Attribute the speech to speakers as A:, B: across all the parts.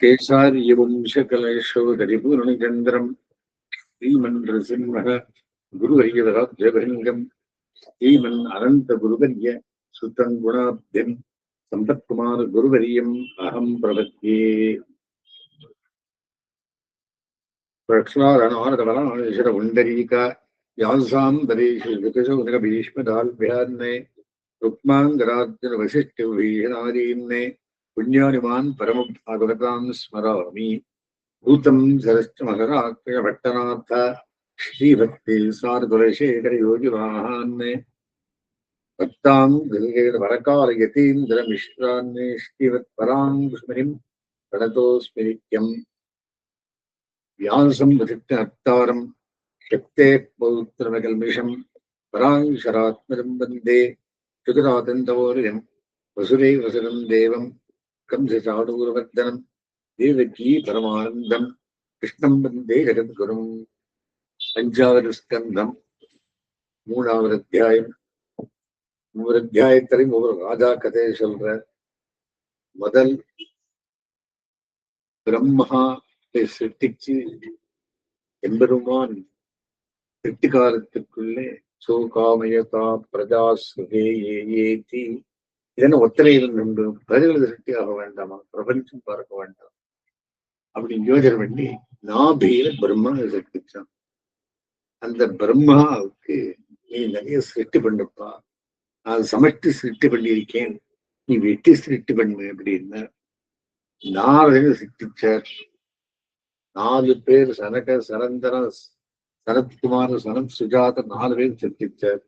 A: केशार्यवंशकलशोदरिपूर्णचन्द्रम् श्रीमन्नृसिंहः गुरुहरिवराज्यभृङ्गम् श्रीमन् अनन्तगुरुवर्य सुतं गुणाब्धिम् सम्पत्कुमारगुरुवर्यम् अहम् प्रपद्ये। प्रक्ष्लारणमानतवराणेश्वरपुण्डरीका व्यासान्तरेषु विकसौनकभीष्मदाल्भ्यान्ने रुक्माङ्गरार्जुनवसिष्ठविभीषणादीन्ने पुण्यानिमान् परमभागवतान् स्मरामि। भूतं सरश्च मकराक्षयभट्टनाथ श्रीभक्ति सारकुलशेखरयोगिवाहान्ने भक्तां गृहेण श्रीवत्पराङ्गुस्मरिं प्रणतोऽस्मि नित्यम्। व्यासं वसिष्ठहर्तारं शक्तेः पौत्रमकल्मिषं पराङ्शरात्मजं वन्दे चतुरातन्तवोर्यं वसुदेवसुतं देवं कंसचाणूरवर्धनं देवकी परमानन्दं कृष्णं वन्दे जगद्गुरुम्। அஞ்சாவது ஸ்கந்தம், மூணாவது அத்தியாயம். ஒவ்வொரு அத்தியாயத்திலையும் ஒவ்வொரு ராஜா கதையை சொல்ற. முதல் பிரம்மா சிருஷ்டிச்சு எம்பெருமான் சிருஷ்டி காலத்திற்குள்ளே சோகாமயதா பிரஜா சுகே ஏதி இதென்ன ஒத்தனையில் உண்டு, பிரஜைகள் சிருஷ்டியாக வேண்டாமா, பிரபஞ்சம் பார்க்க வேண்டாம் அப்படின்னு யோஜனை பண்ணி நாபியில பிரம்மா சிருஷ்டிச்சான். அந்த பிரம்மாவுக்கு நீ நிறைய சிருஷ்டி பண்ணுப்பா, நான் சமஷ்டி சிருஷ்டி பண்ணியிருக்கேன், நீ வெட்டி சிருஷ்டி பண்ணு அப்படின்னு 4 சிருஷ்டிச்சார். 4 பேர் சனக சனந்தன சனத்குமார் சனத் சுஜாத 4 பேர் சிருஷ்டிச்சார்.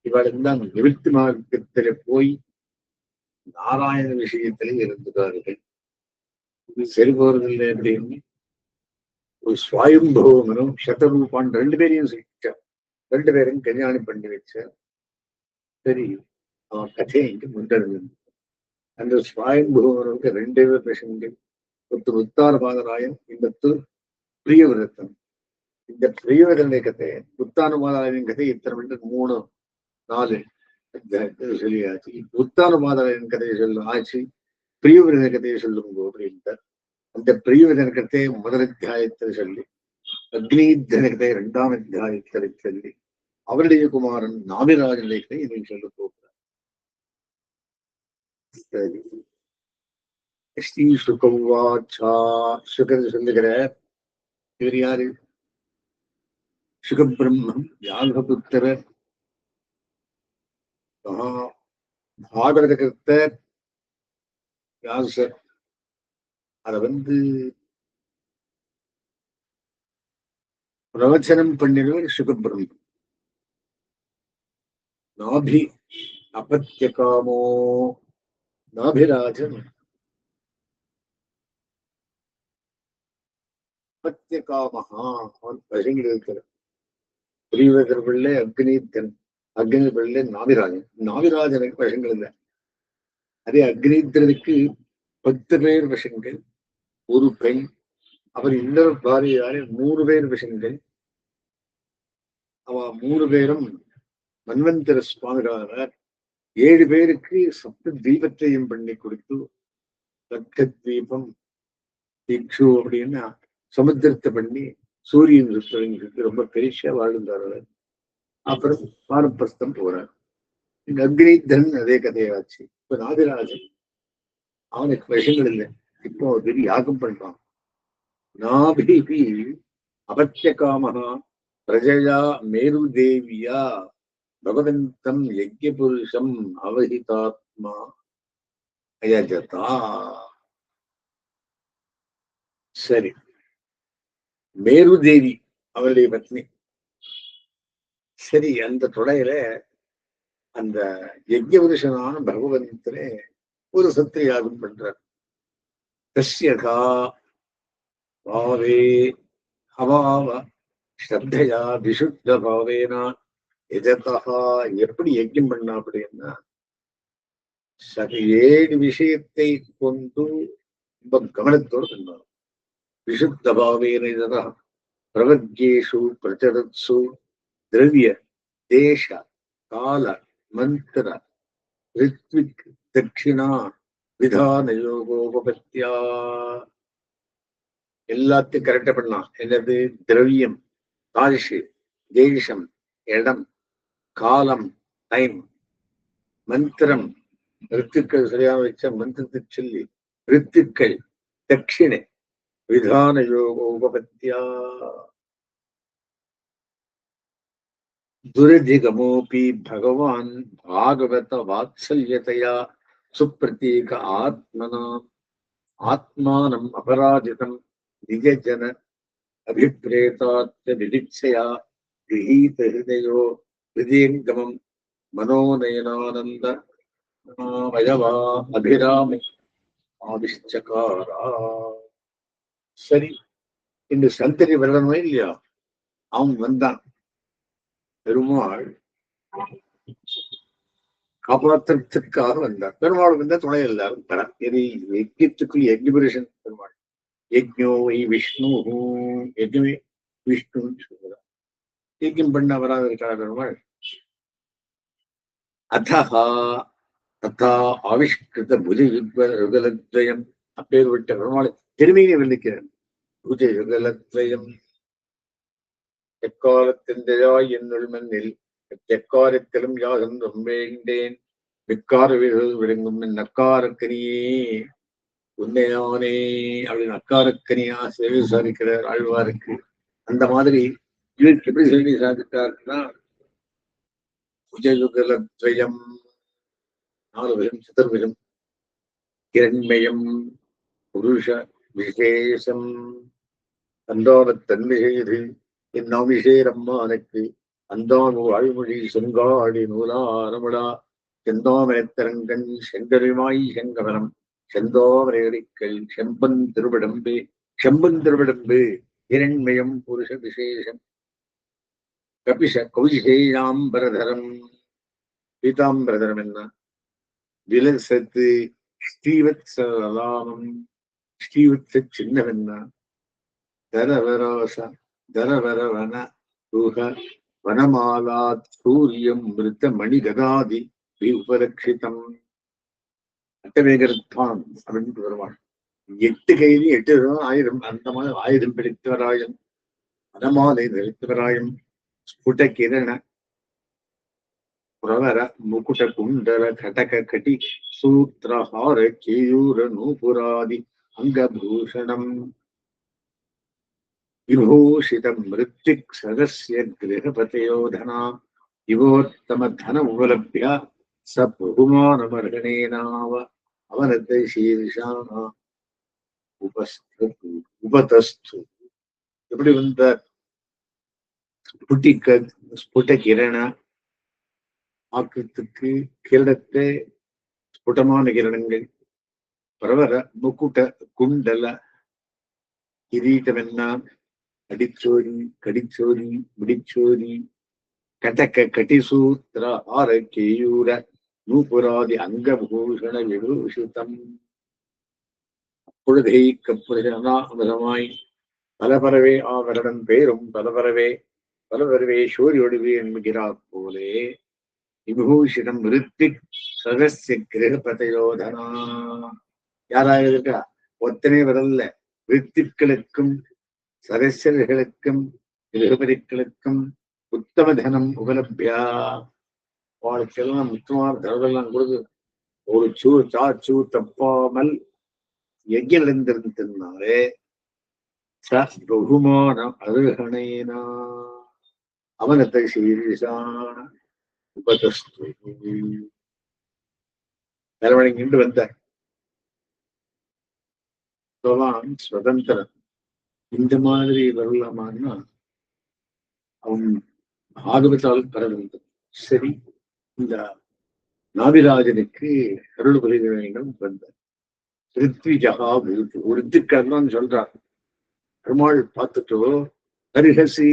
A: இவரெல்லாம் நிவர்த்தி மார்க்கத்தில போய் நாராயண விஷயத்திலே இருந்துட்டார்கள். இது சரி போறதில்லை அப்படின்னு ஒரு சுவாயும்பவனும் சதரூபான் 2 பேரையும் சிருஷ்டிச்சார். 2 பேரையும் கல்யாணம் பண்ணி வச்சார். சரி, அவன் கதையை இங்கு முன்னெடுங்க. அந்த சுவாயும்பவனுக்கு 2 பசங்கள், ஒருத்தர் உத்தானபாதராயன், இன்னொருத்தர் பிரியவிரத்தன். இந்த பிரியவிரதனை கதை உத்தானபாதராயன் கதை இத்தனை 3 4 சொல்லியாச்சு. உத்தானபாதராயன் கதையை சொல்லும் ஆச்சு, பிரியவிரத கதையை சொல்லுங்க அப்படின்ட்டார். அந்த பிரியவிரதன கதையை முதல் அத்தியாயத்தில் சொல்லி, அக்னிதன கதை 2ஆம் அத்தியாயத்தில் சொல்லி, அவருடைய குமாரன் நாபிராஜனை கதை இதை சொல்ல போகிறார். சரி, ஸ்ரீ சுகவாச்சா, சுகர் சொல்லுகிற இவர் யாரு? சுகபிரம்மம் யாகபுத்திரர், பாகவத கர்த்தர் வியாசர். அத பிரவச்சனம் பண்ணினவர் சுகபிரம்மம். நாபி அபத்தியகாமோ, நாபிராஜன் அபத்தியகாமஹா, அவன் பசங்கள் இருக்கிறார். பிரியவதர் பிள்ளை அக்னிதன், அக்னி பிள்ளை நாபிராஜன். நாபிராஜனுக்கு பசங்கள் இல்லை. அதே அக்னிதனுக்கு 10 பேர் விஷங்கள், ஒரு பெண். அவர் இன்னொரு பாரியாரே 3 பேர் விஷங்கள். அவ 3 பேரும் மன்வந்தர சுவாமிகாரர். 7 பேருக்கு சப்த தீபத்தையும் பண்ணி கொடுத்து, லட்சத்வீபம் தீக்ஷு அப்படின்னு சமுத்திரத்தை பண்ணி சூரியன் சுத்தவங்களுக்கு ரொம்ப பெருசா வாழ்ந்தார்கள். அப்புறம் வானப்பிரஸ்தம் போறார். இந்த அக்னிதன் அதே கதையாச்சு. இப்ப நாதிராஜன், அவனுக்கு விஷங்கள் இல்லை. இப்போ பெரிய யாகம் பண்றான். நாபிபி அபத்தியகாமஹா பிரஜயா மேருதேவியா பகவந்தம் யஜ்ஞபுருஷம் அவஹிதாத்மா அயஜதா. சரி, மேருதேவி அவளுடைய பத்னி. சரி, அந்த தொடையில அந்த யஜ்ஞபுருஷனான பகவந்தரே ஒரு சத்திர யாகம் பண்றார். தஸ்யகா பாவே அவாவ ஸ்ரத்தையா விசுத்த பாவேனா எஜதா. எப்படி யஜ்யம் பண்ணா அப்படின்னா, 7 விஷயத்தை கொண்டு ரொம்ப கவனத்தோடு பண்ணார். விசுத்த பாவேன எஜதா பிரவத்யேஷு பிரச்சரத்சு திரவிய தேச கால மந்திர ரித்விக் தட்சிணா விதான யோகோபத்யா. எல்லாத்தையும் கரெக்டா பண்ணலாம். என்னது? திரவியம், கால்ஷி, தேசம், இடம், காலம், டைம், மந்திரம், ரித்துக்கள் சரியாக வச்ச மந்திரத்தை சொல்லி ரித்துக்கள், தட்சிணை, விதான யோக உபபத்தியா दुर्धिगमोऽपि भगवान् भागवत वात्सल्यतया सुप्रतीक आत्मानम् अपराजितम् निजजन अभिप्रेतात् विदिक्षया गृहीत हृदयो हृदयङ्गमम् मनोनयनानन्द वयवा अभिराम आविश्चकारा. சரி, இந்த சந்ததி வரணுமே இல்லையா? அவன் வந்தான். பெருமாள் காப்பாற்றுறதுக்காக வந்தார். பெருமாள் வந்த துணை எல்லாரும் தர இது யஜ்யத்துக்குள் யஜ்ஞபுருஷன் பெருமாள். யஜ்ஞோ வை விஷ்ணு, யஜ்ஞமே விஷ்ணுன்னு சொல்கிறார். யஜ்ஞம் பண்ண வராது இருக்கிறார் பெருமாள். அதஹா ததா ஆவிஷ்கிருத புஜ யுகலத்வயம், அப்பேற்பட்ட பெருமாளை பெருமையை வெள்ளிக்கிறார். புஜ யுகலத்வயம் எக்காலத்தின்றையாய் என்னுள் மண்ணில் எக்காரத்திலும் யாதென்றும் வேண்டேன் மிக்கார வீரர்கள் விளங்கும் என் நக்காரக்கனியே உண்மையானே அப்படின்னு அக்காரக்கனியா சேவை சாதிக்கிறார் ஆழ்வாருக்கு. அந்த மாதிரி இவருக்கு எப்படி சேவை சாதித்தாருன்னா, புஜயுகலத்வயம் 4 விதம், சதுர்விதம், இரண்மயம், புருஷ விசேஷம், அந்தானத்தன்மை செய்து என் அம்மானுக்கு அந்தான் வாழ்மொழி செங்காடி நூலாரமுடா செந்தாமரத்தரங்கன் செங்கருமாய் செங்கவனம் செந்தாமரையடிக்கல் செம்பன் திருவிடம்பு செம்பன் திருவிடம்பு இரண்மயம் புருஷ விசேஷம் கபிஷ கௌசிகேயாம்பரதரம். பீதாம்பரதரம் என்ன? விலசத்து ஸ்ரீவத்சலாமம், ஸ்ரீவத்ச சின்னவென்ன தரவராச தரவரவன ரூஹ வனமாலாத் சூரியம் மிருத்த மணிகதாதி உபலட்சிதம். அட்டவேகரத்தான் அப்படின்னு வருவாள். 8 கையிலும் 8 ஆயுதம், அந்த மாதிரி ஆயுதம் பிடித்தவராயம், வனமாலை தரித்தவராயம், ஸ்புட கிரண பிரவர முகுட குண்டல கடக கடி சூத்திரஹார கேயூர நூபுராதி அங்கபூஷணம் விபூஷிதம் மிருத்திக் சதஸ்ய கிரகபதயோதனா இவோத்தம தன உபலப்ய ச பகுமானமர்கணேனாவ அவனத்தை சீர்ஷானா உபதஸ்து. எப்படி வந்த ஸ்புட கிரண ஆக்கத்துக்கு கிரணத்தை ஸ்புடமான கிரணங்கள், பிரவர முக்குட்ட குண்டல கிரீட்டமென்னா அடிச்சோரி கடிச்சோரி முடிச்சோரி கடக கட்டிசூத்திர ஆர கேயூர நூபுராதி அங்கபூஷண விபூஷிதம். அப்பொழுதை கப்புரமாய் பலபரவே ஆவரணம் பேரும் பலபரவே பலபரவே சோரியோடுவே என்கிறார் போலே விபூஷிதம் ரித்திக் சதஸ்ய கிரகபதயோதனா. யாராக இருக்கா? ஒத்தனை வரல, ரித்திக்களுக்கும் சதஸ்யர்களுக்கும் கிரகபதிகளுக்கும் உத்தம தனம் உபலப்யா, வாழ்க்கையெல்லாம் முத்தமான தனதெல்லாம் கொடுத்து ஒரு சாச்சு தப்பாமல் எங்கிலிருந்திருந்தாலே ச பகுமானம் அருகணேனா அவனத்தை சீரிசான உபதஸ்து. நிலவணிங்கிட்டு வந்த சுதந்திரன் இந்த மாதிரி வரலாமான்னா அவன் ஆகவத்தால் பெற வேண்டும். சரி, இந்த நாவிராஜனுக்கு அருள் புரிய வேண்டும் வந்த ரித்விஜகா ஒரு ரித்துக்கர்தான் சொல்றார். பெருமாள் பார்த்துட்டோ ஹரிஹசி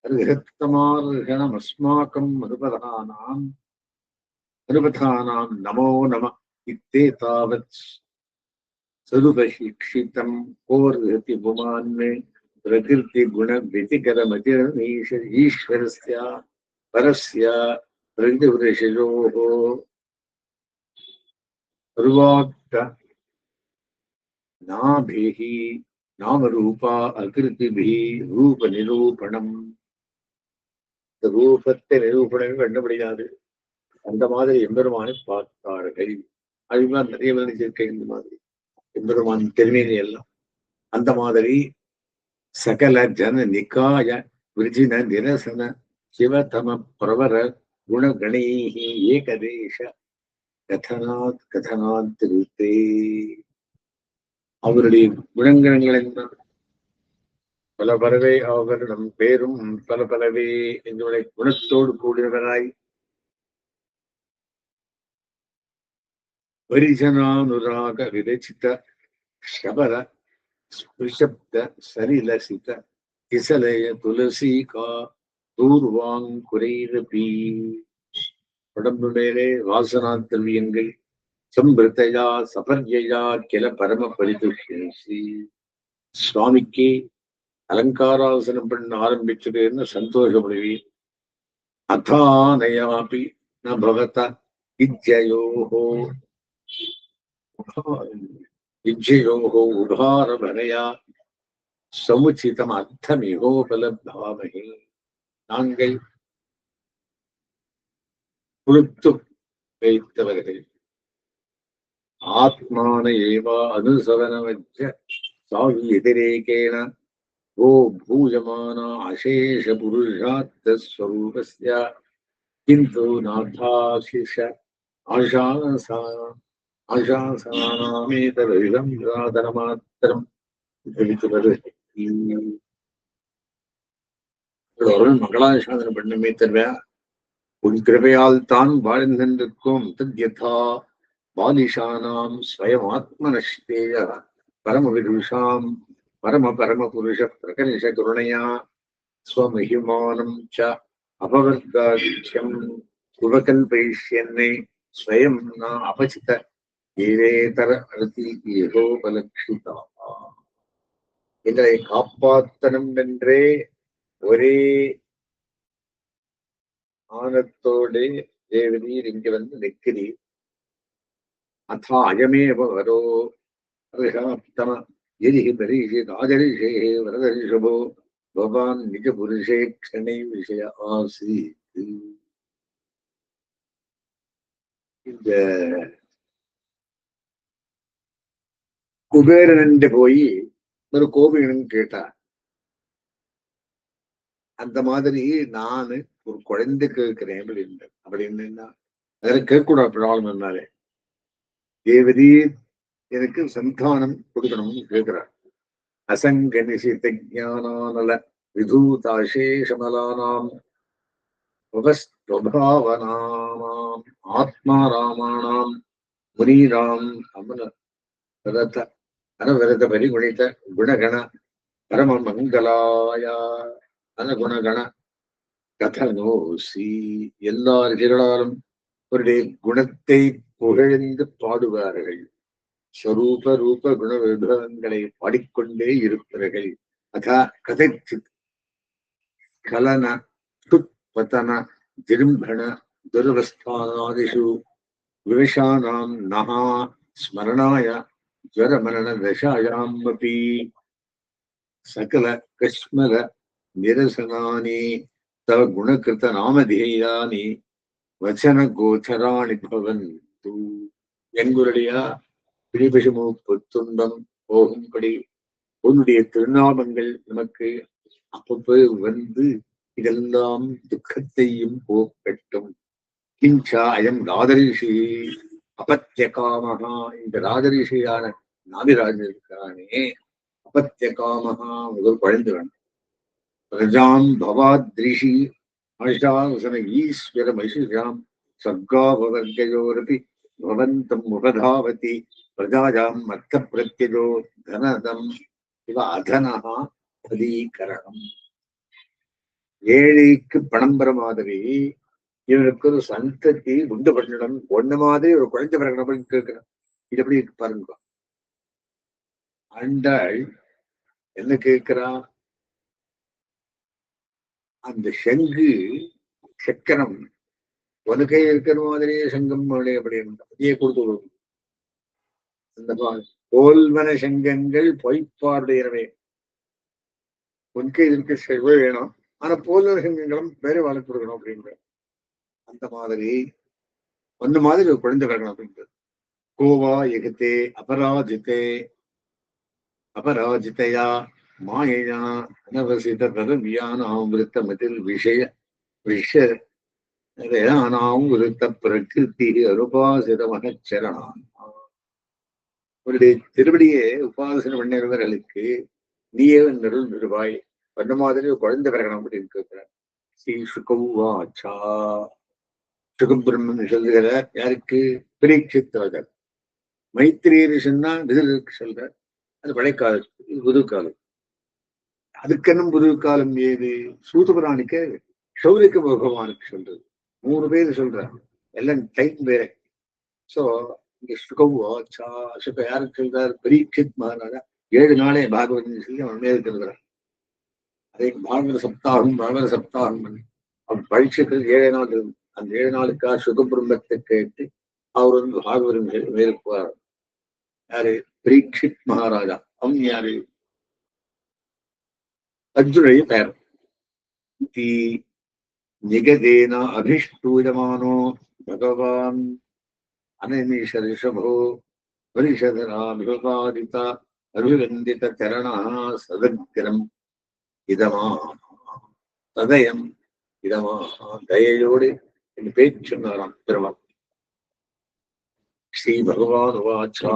A: ஹரிஹத்தமார்கணம் அஸ்மாக்கம் அனுபதானாம் நமோ நம இத்தே தாவத் சதுபசிக்ஷிதம் கோர்ஹதி புமான்மே பிரகிருதி குண व्यतिकरमति ஈஸ்வரஸ்ய பரஸ்ய பிரகிருதிவருஷயோஹோ சர்வாக்த நாபிஹி நாமரூபா அகிருதிபிஹி ரூப நிரூபணம். ரூபத்தை நிரூபணம் கண்டு முடியாது. அந்த மாதிரி எம்பெருமானை பார்த்தார்கள். அதுதான் நிறைய நினைச்சிருக்க இந்த மாதிரி எம்பெருமான் திருமேனி எல்லாம். அந்த மாதிரி சகல ஜன நிகாய விருஜின நிரசன சிவதம பிரவர குணகணீஹி ஏகதேச கதனாத் கதனாத் திருத்தே. அவருடைய குணங்கணங்கள் என்ன? பல பலவே அவர் நம் பேரும் பல பலவே எங்களுடைய குணத்தோடு கூடியவராய் பரிஜனானுராக விரச்சித ಶಬರ ಸ್ಪೃಶಬ್ದ ಸಲಿಲಸಿತ ಕಿಸಲಯ ತುಳಸೀಕಾ தூர்வாங்குரைரபி. உடம்பு மேலே வாசனா திரவியங்கள் சம்பிருத்தையா சபர்யா கிள பரம பரிதுஷி. சுவாமிக்கு அலங்காராசனம் பண்ண ஆரம்பிச்சதுன்னு சந்தோஷப்படுவீர். அதானயாபி நபவத வித்யோஹோ விஜயோஹோ உபாரபரையா சமுச்சிதம் அர்த்தமிகோபலபாமகே. நாங்கள் கொடுத்து வைத்தவர்கள் ஆத்மான ஏவா அனுசவனவச்ச சாவி எதிரேகேன ஓ பூயமான அசேஷ புருஷார்த்தஸ்வரூபஸ்ய கிந்து நாதாசிஷ ஆஷாசானாமேதவிதம் சாதனமாத்திரம் மங்களாசாதனம் பண்ணுமே தவிர உன் கிருபையால் தான் வாழ்ந்திருக்கும். தத்யதா பாலிஷானாம் ஸ்வயம் ஆத்மனஷ்டேய பரம விதுஷாம் பரம பரம புருஷ பிரகர்ஷ கருணையா ஸ்வமஹிமானம் ச அபவர்காட்சியம் உபகல்பயிஷ்யன்னே ஸ்வயம் ந அபசித ஏவேதர அருதி ஏகோபலக்ஷிதா. எங்களை காப்பாற்றணும் என்றே ஒரே ஆனத்தோடு தேவரீர் இங்கு வந்து நிற்கிறீர். அத்தா அயமேவ வரோ அர்ஹாப்தம எரிஹி பரீஷி ராஜரிஷே வரதரிஷபோ பவான் நிஜ புருஷே க்ஷணை விஷய ஆசி. இந்த குபேரன் போய் ஒரு கோபிகன் கேட்டா, அந்த மாதிரி நானு ஒரு குழந்தை கேட்கிறேன் அப்படின்னு அதில் கேட்கக்கூடாது. ப்ராப்ளம் என்னாலே தேவதி எனக்கு சந்தானம் கொடுக்கணும்னு கேட்கிறார். அசங்க நிசித ஜானானல விதூதாசேஷமலானாம் உபஸ்வபாவனானாம் ஆத்மாராமாணாம் முனீராம் அமல ரத அனவரத பரிகுணித குணகண பரம மங்களாய அனகுணகண கதனோசி. எல்லா ரிஷிகளாலும் அவருடைய குணத்தை புகழ்ந்து பாடுவார்கள். ஸ்வரூப ரூப குண விபவங்களை பாடிக்கொண்டே இருப்பார்கள். அதா கதைச்சித் கலன துத்பதன ஜிரும்பண துரவஸ்தானாதிஷு விவசானாம் நகா ஸ்மரணாய ஜரமரண தசாயாம் அபி சகல கஸ்மர நிரசனானி தவ குணகிருத நாமதேயானி வச்சன கோச்சராணி பவந்து. எங்களுடைய பிடிபசுமூப்பு துன்பம் போகும்படி உன்னுடைய திருநாமங்கள் நமக்கு அப்பப்போ வந்து இதெல்லாம் துக்கத்தையும் போக்கட்டும். கிஞ்சா அயம் ராஜரிஷி அபத்தியகாமகா. இந்த ராஜரிஷியான நாபிராஜன் இருக்கிறானே, அபத்தியகாமகா முதல் குழந்தை வேணும். பிரஜாம் பவாத்ரிஷி ஆஷாசன ஈஸ்வர மகிஷாம் சர்காபவர்கயோரபி பவந்தம் உபதாவதி பிரஜாஜாம் அர்த்த பிரத்யஜோ தனதம் இவ அதனஹா பதீகரணம். ஏழைக்கு பணம் பெற மாதிரி இவனுக்கு ஒரு சந்ததி உண்டு பண்ணணும். ஒண்ணு மாதிரி ஒரு குழந்தை பிறகு கேட்கிறேன். இது எப்படி பாருங்க. ஆண்டாள் என்ன கேட்கிறான்? அந்த சங்கு சக்கரம் உனக்கே இருக்கிற மாதிரியே சங்கம் அப்படின்னு அப்படியே கொடுத்து அந்த போல்வன சங்கங்கள் பொய்ப்பாருடையவே உனக்கு இதற்கு செல்வ வேணும். ஆனா போல்வன சங்கங்களும் வேற வாழ்க்கை கொடுக்கணும் அப்படின்ற அந்த மாதிரி அந்த மாதிரி ஒரு குழந்தை பிறக்கணும் அப்படின்றது. கோவா எகத்தே அபராஜித்தே அபராஜிதையா மாயையா அனவசித தரவியானாம் விருத்தமதில் விஷய விஷ ரயானாம் விருத்த பிரகிருதி அனுபாசித மனச்சரணான். அவருடைய திருவடியே உபாசனை பண்ணியவர்களுக்கு நீயே நெருள் நிறுவாய் அந்த மாதிரி குழந்தை பிறகணும் அப்படின்னு கேட்கிறார். ஸ்ரீ சுகவாச்சா சுகம் பிரம்மன் சொல்லுகிறார். யாருக்கு? பரீட்சித்தவர். மைத்திரியர் சொன்னா விதிருக்கு சொல்ற. அது பழைக்காலம், இது புது காலம். அதுக்கென்னும் புது காலம் ஏது? சூதபுராணிக்கு சௌரிக்க பகவானுக்கு சொல்றது. 3 பேர் சொல்றாங்க, எல்லாம் டைம் வேற. சோ இங்க சுகவாச்சா சுக யாருக்கு சொல்றார்? பரீட்சித் மகாராஜா 7 நாளே பாகவதன் சொல்லி அவன் மேல் இருக்கிறார். அதே பாகவத சப்தாகம் பண்ணி அவன் பரீட்சைகள் 7 நாள் இருந்து அந்த 7 நாளுக்காக சுகபிரம்மத்தை கேட்டு அவர் வந்து பாகவதன் மேற்குவார். யாரு? பரீட்சித் மகாராஜா. அவன் யாரு? அர்ஜுனுடைய பெயர். நிகதேன அபிஷ்டூயமானோ பகவான் அனநிஷ ரிஷபோ பரிஷதராபிபாதித அபிவந்தித சரணா சதக்கிரம் இதமா சதயம் இதமா தயையோடு என் பேச்சு சொன்னாராம் பெருமாள். ஸ்ரீ பகவான் வாச்சா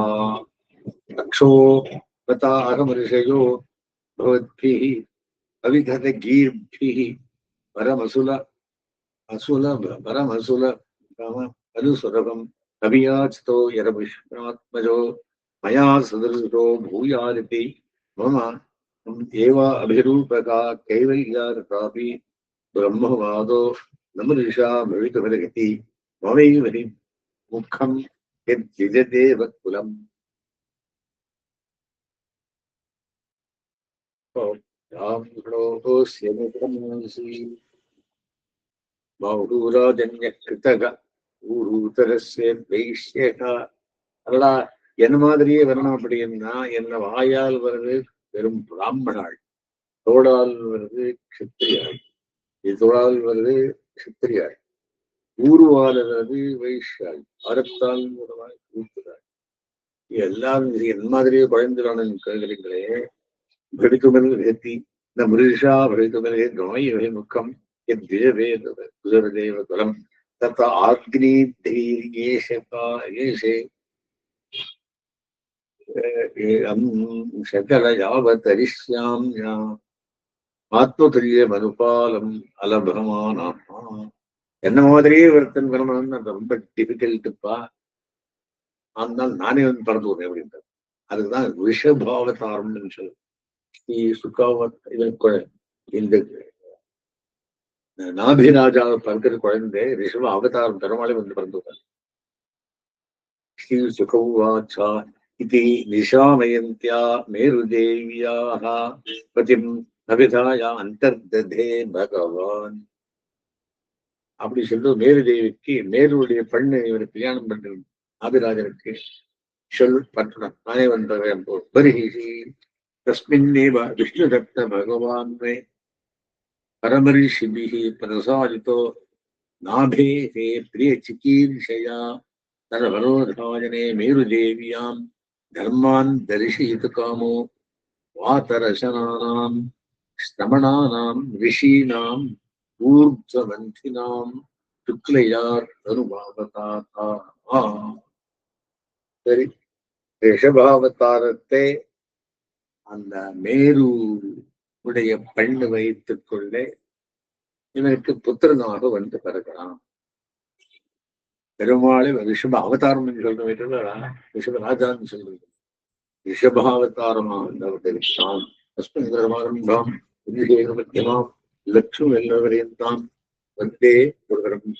A: அக்ஷோ பதா அகமரிஷயோ பவத்பிஹி அவிகத கீர்பிஹி பரமசுல அசுல பரமசுல அனுசுரகம் கவியாச்சிதோ யரவிஷ்ணாத்மஜோ மயா சதருஷோ பூயாரிதி மம ஏவா அபிரூபகா கைவல்யாரதாபி பிரம்மவாதோ நமரிஷா பவிதுபரகதி மமைவரி முக்கம் யத்ஜிஜதேவ குலம். என்ன மாதிரியே வரணும் அப்படின்னா என்ன வாயால் வருது வெறும் பிராமணாள், தோளால் வருது கஷத்திரியாள், இது தோளால் வருது கஷத்திரியாள், ஊருவால் வருது வைஷ்யாள், அறத்தால் கூட்டுறாள். எல்லாரும் என் மாதிரியே குழந்தைறானு கேட்கிறீங்களே. भवितुमर् वेति न मृषा भवितुमर्हे नोयि मुखं यद्विजवेदेव कुलं तत् आग्नेयेशे सकल यावतरिष्याम्या ஆத்மதுல்யம் அலபமானா. என்ன மாதிரியே ஒருத்தன் வரணும்னு ரொம்ப டிஃபிகல்ட்டுப்பா. ஆனால் நானே வந்து பறந்து விடுறேன் அப்படின்றது. அதுதான் ரிஷபாவதாரம்னு சொல்லு. சுகாவத் இந்த நாபிராஜாவை பறக்கிற குழந்தை ரிஷப அவதாரம் பெருமாளை வந்து பறந்துவார். ஸ்ரீ சுகவாச்சா இது நிஷாமயந்தியா மேருதேவியாக பதிம் நபிதாய அந்தர்ததே பகவான். அப்படி சொல்லும் மேருதேவிக்கு மேருடைய பெண்ணு இவர் கல்யாணம் பண்ற நாபிராஜனுக்கு சொல் பட்டணம் நானே வந்தவன் பரிஹி तस्मिन्नेव विष्णुदत्त भगवान् मे परमर्षिभिः प्रसादितो नाभेः प्रियचिकीर्षया तदवरोधायने मेरुदेव्यां धर्मान् दर्शयितुकामो वातरशनानां श्रमणानां ऋषीणां ऊर्ध्वमन्थिनां शुक्लयात् अनुभावताता. சரி, ரிஷபாவதாரத்தை அந்த மேரு உடைய பெண்ணு வைத்துக் கொண்டே இவனுக்கு புத்திரனாக வந்து பிறகுறான். பெருமாளை ரிஷப அவதாரம் என்று சொல்றேன், ரிஷபராஜான்னு சொல்றது. ரிஷபாவதாரமாக அவதரித்தான். லட்சுமி எல்லவரையும் தான் வந்தே ஒரு தரம்